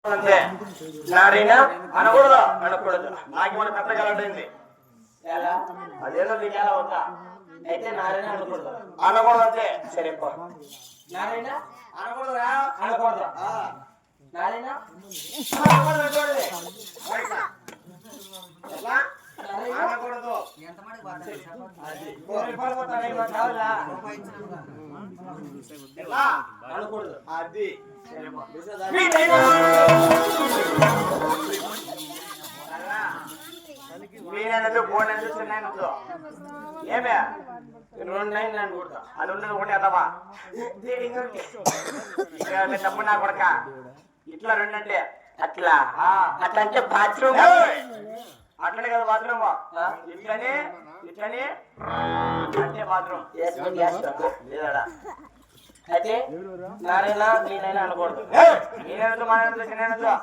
అంతే నారైనా అనకూడదు అనకూడదు నాకేమైనా పెద్ద కలటైంది అదేదో నీకు ఎలా ఉందా అయితే నారైనా అనకూడదు అనకూడదు అంతే సరే పో నారైనా అనకూడదురా అనకూడదు నారైనా అనకూడదు చూడండి ఎట్లా అనకూడదు ఎట్లా అనకూడదు అది మీరేనదు పోనదు చిన్నదు ఏమే రెండు నైన్ అనకూడదు అది ఉన్నది ఒకటి అదవా తప్పు నా కొడక ఇట్లా రెండంటే అట్లా అట్లా అంటే బాత్రూమ్ అట్లనే కదా బాత్రూమ్ ఇట్లని ఇట్లని అంటే బాత్రూమ్ లేదా అయితే నారైనా నేనైనా అనకూడదు నేనేనదు మా చిన్న